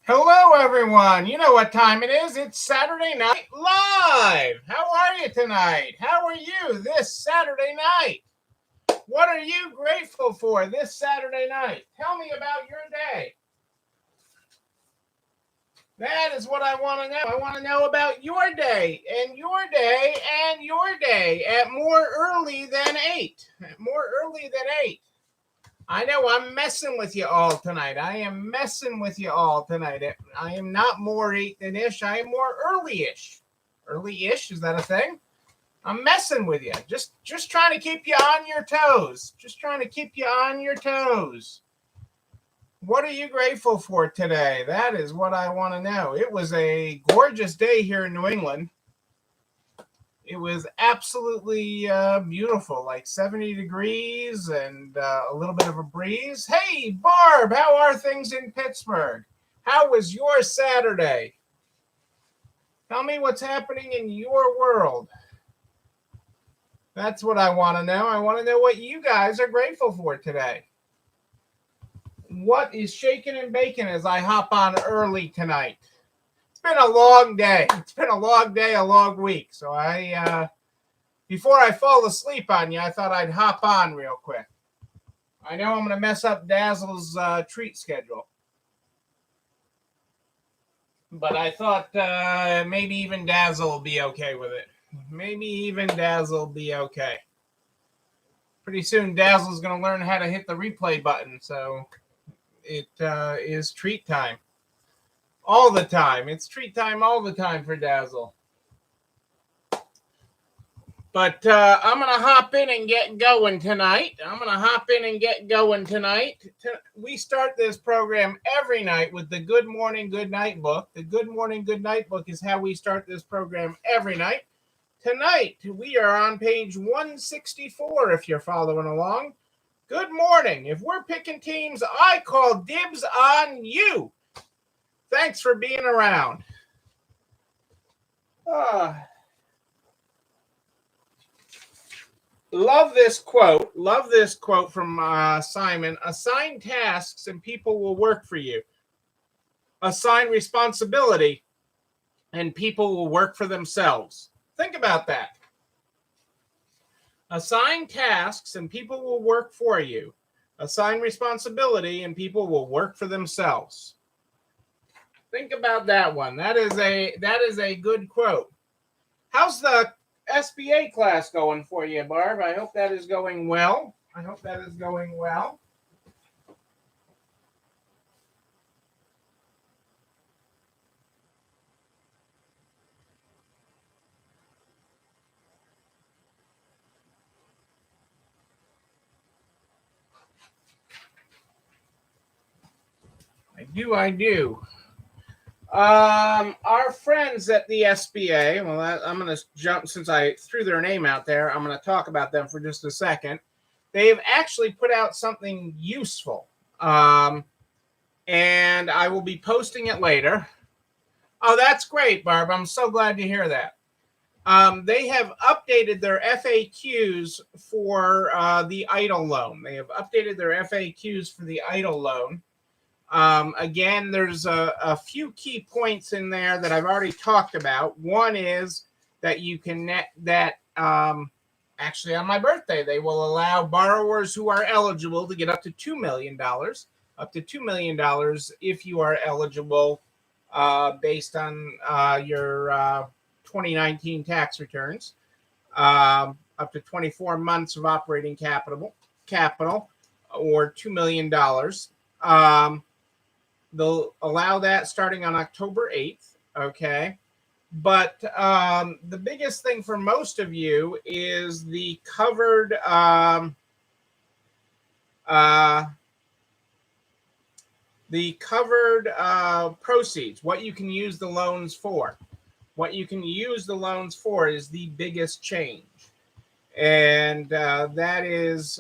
Hello, everyone. You know what time it is. It's Saturday Night Live. How are you tonight? How are you this Saturday night? What are you grateful for this Saturday night? Tell me about your day. That is what I want to know. I want to know about your day and your day and your day at more early than 8. More early than 8. I know I'm messing with you all tonight. I am messing with you all tonight. I am not more 8 than ish. I am more early-ish. Early-ish, is that a thing? I'm messing with you. Just trying to keep you on your toes. Just trying to keep you on your toes. What are you grateful for today? That is what I want to know. It was a gorgeous day here in New England. It was absolutely beautiful, like 70 degrees and a little bit of a breeze. Hey, Barb, how are things in Pittsburgh? How was your Saturday? Tell me what's happening in your world. That's what I want to know. I want to know what you guys are grateful for today. What is shaking and baking as I hop on early tonight? It's been a long day. It's been a long day, a long week. So before I fall asleep on you, I thought I'd hop on real quick. I know I'm going to mess up Dazzle's treat schedule. But I thought maybe even Dazzle will be okay with it. Maybe even Dazzle will be okay. Pretty soon, Dazzle's going to learn how to hit the replay button. So it is treat time. All the time. It's treat time all the time for Dazzle. But I'm going to hop in and get going tonight. We start this program every night with the Good Morning, Good Night book. The Good Morning, Good Night book is how we start this program every night. Tonight, we are on page 164, if you're following along. Good morning. If we're picking teams, I call dibs on you. Thanks for being around. Love this quote from Simon. Assign tasks and people will work for you. Assign responsibility and people will work for themselves. Think about that. Assign tasks and people will work for you. Assign responsibility and people will work for themselves. Think about that one. That is a good quote. How's the SBA class going for you, Barb? I hope that is going well. I do. Our friends at the SBA, well, I'm going to jump, since I threw their name out there, I'm going to talk about them for just a second. They've actually put out something useful, and I will be posting it later. Oh, that's great, Barb. I'm so glad to hear that. They have updated their FAQs for the EIDL loan. Again, there's a few key points in there that I've already talked about. One is that you can actually on my birthday, they will allow borrowers who are eligible to get up to $2 million, if you are eligible based on your 2019 tax returns, up to 24 months of operating capital or $2 million. They'll allow that starting on October 8th, okay? But the biggest thing for most of you is the covered proceeds, what you can use the loans for. What you can use the loans for is the biggest change. And that is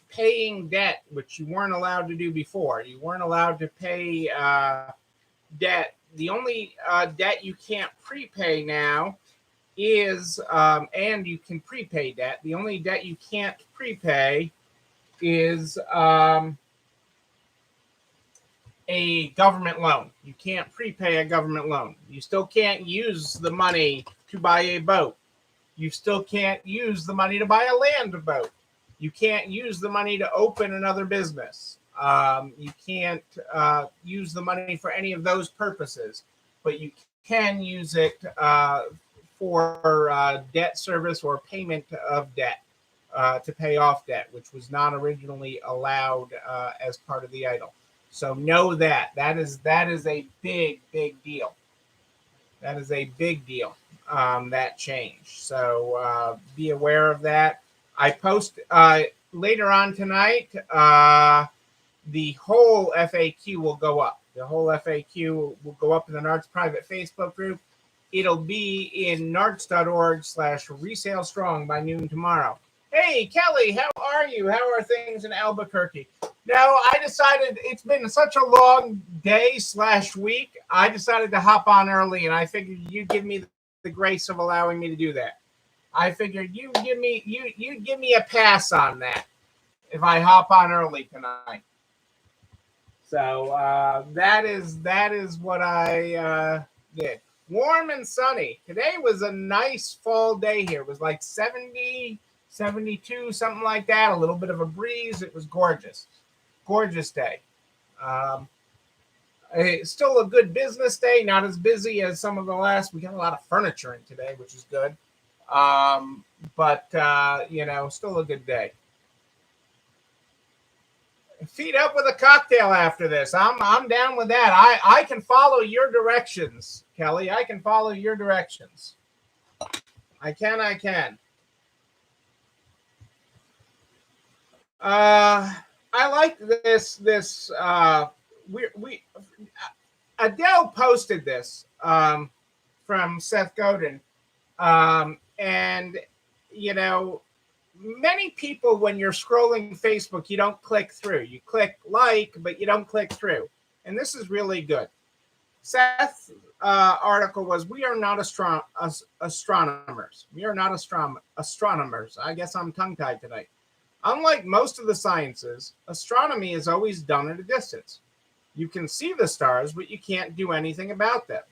paying debt, which you weren't allowed to do before. You weren't allowed to pay debt. The only debt you can't prepay now is, and you can prepay debt. The only debt you can't prepay is a government loan. You can't prepay a government loan. You still can't use the money to buy a boat. You still can't use the money to buy a land boat. You can't use the money to open another business. You can't use the money for any of those purposes, but you can use it for debt service or payment of debt to pay off debt, which was not originally allowed as part of the EIDL. So know that is a big deal. That is a big deal. That change. So be aware of that. I post later on tonight. The whole FAQ will go up. The whole FAQ will go up in the NARTS private Facebook group. It'll be in narts.org/resale strong by noon tomorrow. Hey, Kelly, how are you? How are things in Albuquerque? Now, I decided it's been such a long day/week. I decided to hop on early, and I figured you'd give me the grace of allowing me to do that. I figured you'd give me a pass on that if I hop on early tonight. So that is what I did. Warm and sunny. Today was a nice fall day here. It was like 70, 72, something like that. A little bit of a breeze. It was gorgeous. Gorgeous day. It's still a good business day. Not as busy as some of the last. We got a lot of furniture in today, which is good. But still a good day. Feed up with a cocktail after this. I'm down with that. I can follow your directions, Kelly. I can follow your directions. I can. I like this. Adele posted this from Seth Godin, and many people, when you're scrolling Facebook, you don't click through. You click like, but you don't click through. And this is really good. Seth's article was, we are not astronomers. We are not astronomers. I guess I'm tongue-tied tonight. Unlike most of the sciences, astronomy is always done at a distance. You can see the stars, but you can't do anything about them.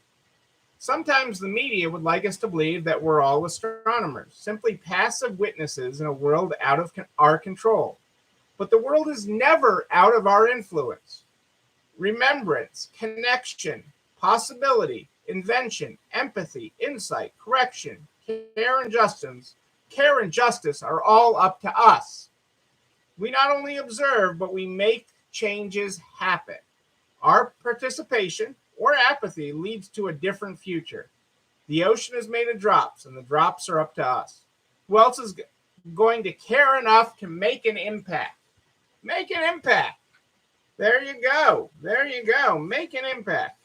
Sometimes the media would like us to believe that we're all astronomers, simply passive witnesses in a world out of our control. But the world is never out of our influence. Remembrance, connection, possibility, invention, empathy, insight, correction, care and justice are all up to us. We not only observe, but we make changes happen. Our participation or apathy leads to a different future. The ocean is made of drops, and the drops are up to us. Who else is going to care enough to make an impact? Make an impact. There you go. Make an impact.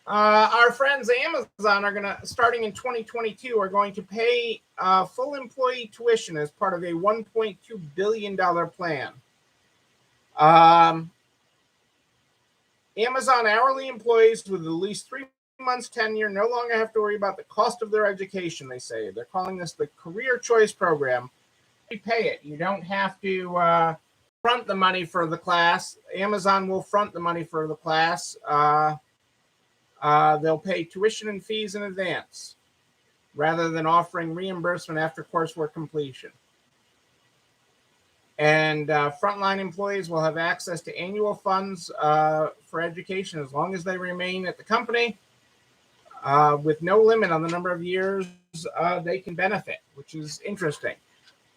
Our friends Amazon are going to, starting in 2022, are going to pay full employee tuition as part of a $1.2 billion plan. Amazon hourly employees with at least 3 months tenure no longer have to worry about the cost of their education, they say. They're calling this the Career Choice Program. You pay it. You don't have to front the money for the class. Amazon will front the money for the class. They'll pay tuition and fees in advance rather than offering reimbursement after coursework completion. And frontline employees will have access to annual funds for education as long as they remain at the company, with no limit on the number of years they can benefit, which is interesting.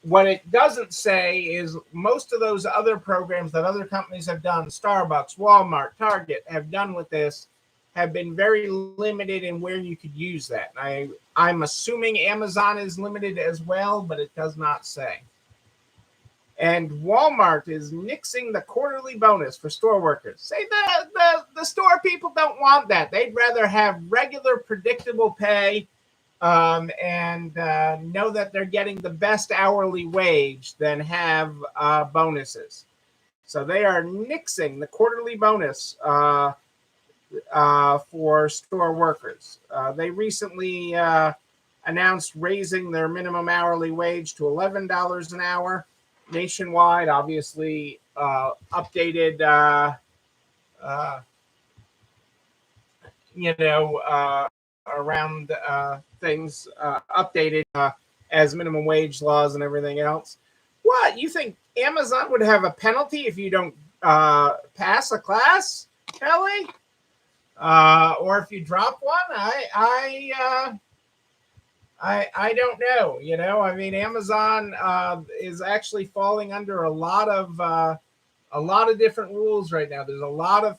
What it doesn't say is most of those other programs that other companies have done, Starbucks, Walmart, Target, have done with this, have been very limited in where you could use that. I'm assuming Amazon is limited as well, but it does not say. And Walmart is nixing the quarterly bonus for store workers. Say the store people don't want that. They'd rather have regular, predictable pay and know that they're getting the best hourly wage than have bonuses. So they are nixing the quarterly bonus for store workers. They recently announced raising their minimum hourly wage to $11 an hour nationwide. Obviously, updated, around things, updated as minimum wage laws and everything else. What, you think Amazon would have a penalty if you don't pass a class, Kelly? Or if you drop one? I don't know. I mean, Amazon is actually falling under a lot of different rules right now. There's a lot of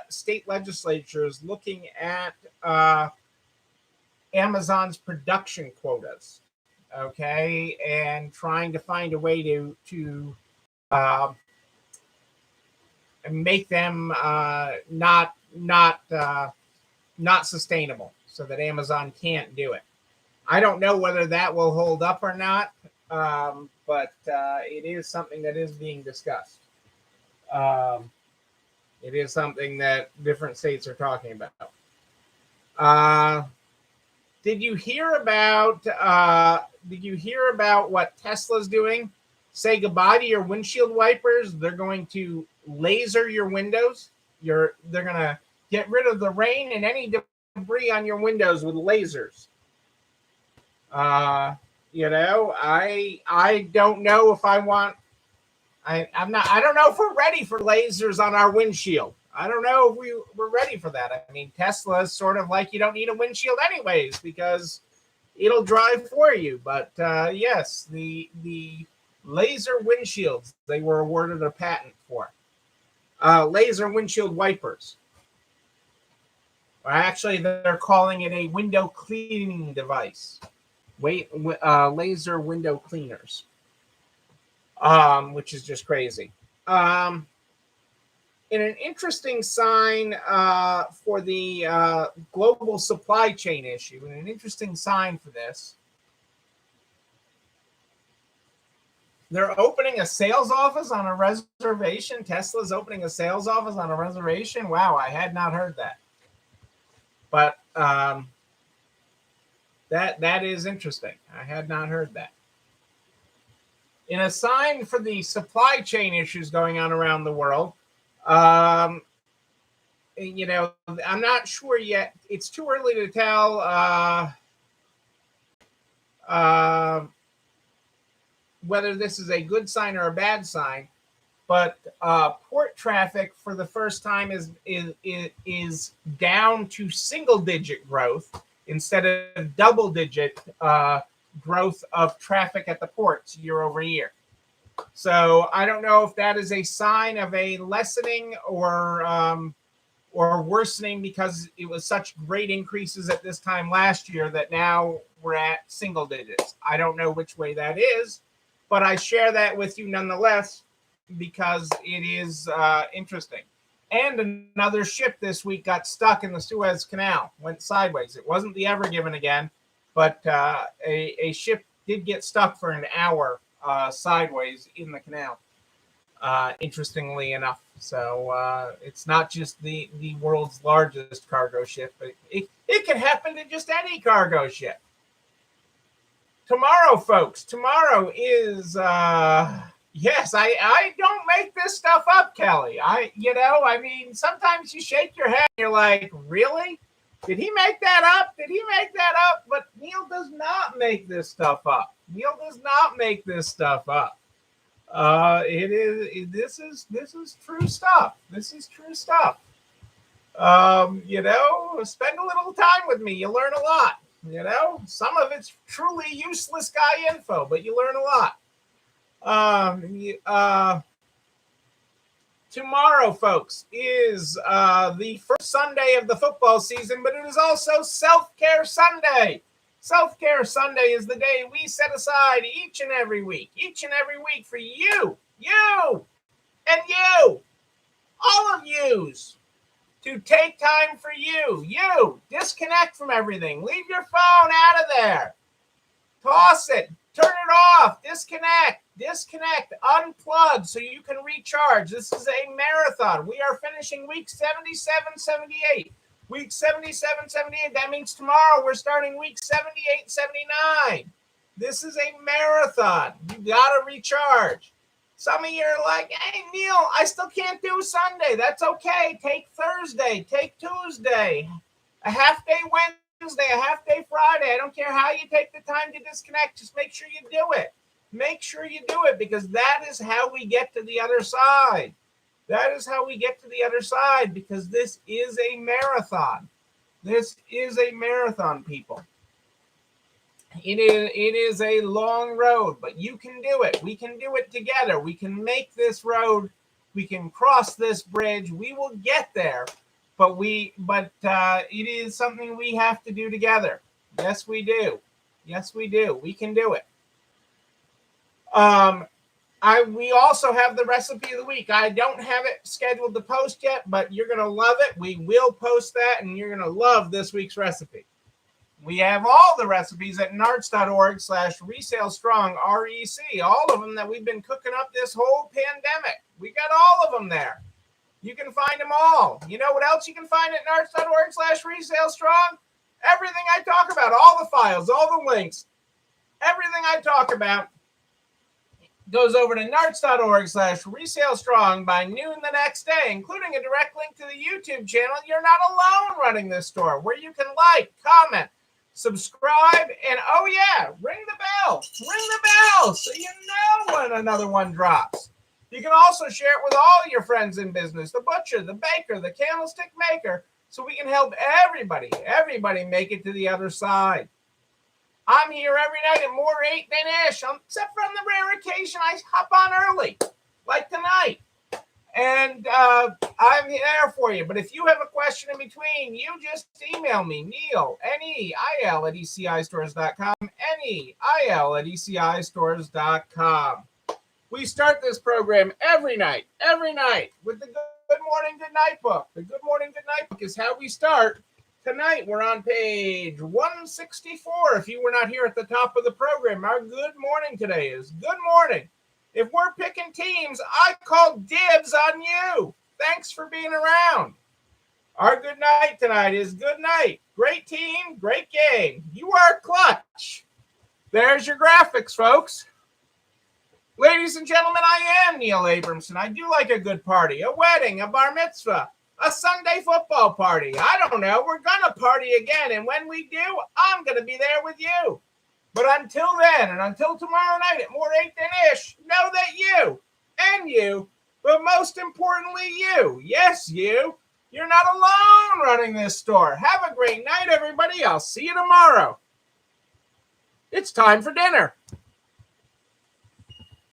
state legislatures looking at Amazon's production quotas, okay, and trying to find a way to uh, make them not sustainable, so that Amazon can't do it. I don't know whether that will hold up or not, but it is something that is being discussed. It is something that different states are talking about. Did you hear about what Tesla's doing? Say goodbye to your windshield wipers. They're going to laser your windows. They're going to get rid of the rain and any debris on your windows with lasers. I don't know if I want. I don't know if we're ready for lasers on our windshield. I don't know if we're ready for that. I mean, Tesla is sort of like you don't need a windshield anyways because it'll drive for you. But yes, the laser windshields they were awarded a patent for. Laser windshield wipers. Or actually, they're calling it a window cleaning device. Laser window cleaners. Which is just crazy. In an interesting sign for the global supply chain issue, and an interesting sign for this, they're opening a sales office on a reservation. Tesla's opening a sales office on a reservation. Wow, I had not heard that. But that is interesting. I had not heard that. In a sign for the supply chain issues going on around the world, I'm not sure yet. It's too early to tell whether this is a good sign or a bad sign. But port traffic for the first time is down to single-digit growth instead of double-digit growth of traffic at the ports year over year. So I don't know if that is a sign of a lessening or worsening because it was such great increases at this time last year that now we're at single digits. I don't know which way that is, but I share that with you nonetheless because it is interesting. And another ship this week got stuck in the Suez Canal, went sideways. It wasn't the Ever Given again, but a ship did get stuck for an hour sideways in the canal, interestingly enough. So it's not just the world's largest cargo ship, but it can happen to just any cargo ship. Tomorrow, folks, tomorrow is, yes, I don't make this stuff up, Kelly. I mean, sometimes you shake your head and you're like, really? Did he make that up? Did he make that up? But Neil does not make this stuff up. Neil does not make this stuff up. This is true stuff. This is true stuff. Spend a little time with me. You learn a lot. Some of it's truly useless guy info, but you learn a lot. Tomorrow, folks, is the first Sunday of the football season, but it is also Self-Care Sunday. Self-Care Sunday is the day we set aside each and every week for you, and you, all of yous, to take time for you. Disconnect from everything. Leave your phone out of there. Toss it. Turn it off. Disconnect, unplug so you can recharge. This is a marathon. We are finishing week 77, 78. Week 77, 78. That means tomorrow we're starting week 78, 79. This is a marathon. You got to recharge. Some of you are like, hey, Neil, I still can't do Sunday. That's okay. Take Thursday. Take Tuesday. A half day Wednesday, a half day Friday. I don't care how you take the time to disconnect. Just make sure you do it. Make sure you do it, because that is how we get to the other side. That is how we get to the other side, because this is a marathon. This is a marathon, people. It is a long road, but you can do it. We can do it together. We can make this road. We can cross this bridge. We will get there, but it is something we have to do together. Yes, we do. Yes, we do. We can do it. We also have the recipe of the week. I don't have it scheduled to post yet, but you're going to love it. We will post that, and you're going to love this week's recipe. We have all the recipes at nards.org/resalestrong, REC, all of them that we've been cooking up this whole pandemic. We got all of them there. You can find them all. You know what else you can find at nards.org/resalestrong? Everything I talk about, all the files, all the links, everything I talk about goes over to nards.org/resalestrong by noon the next day, including a direct link to the YouTube channel. You're not alone running this store, where you can like, comment, subscribe, and oh yeah, ring the bell so you know when another one drops. You can also share it with all your friends in business, the butcher, the baker, the candlestick maker, so we can help everybody make it to the other side. I'm here every night at more 8 than Ish, except for on the rare occasion I hop on early, like tonight. And I'm there for you. But if you have a question in between, you just email me, Neil, Neil at ECIstores.com, Neil at ECIstores.com. We start this program every night, with the Good Morning, Good Night book. The Good Morning, Good Night book is how we start. Tonight, we're on page 164. If you were not here at the top of the program, our good morning today is good morning. If we're picking teams, I call dibs on you. Thanks for being around. Our good night tonight is good night. Great team, great game. You are clutch. There's your graphics, folks. Ladies and gentlemen, I am Neil Abramson. I do like a good party, a wedding, a bar mitzvah, a Sunday football party. I don't know. We're going to party again. And when we do, I'm going to be there with you. But until then, and until tomorrow night at more 8 than Ish, know that you, but most importantly you, yes, you're not alone running this store. Have a great night, everybody. I'll see you tomorrow. It's time for dinner.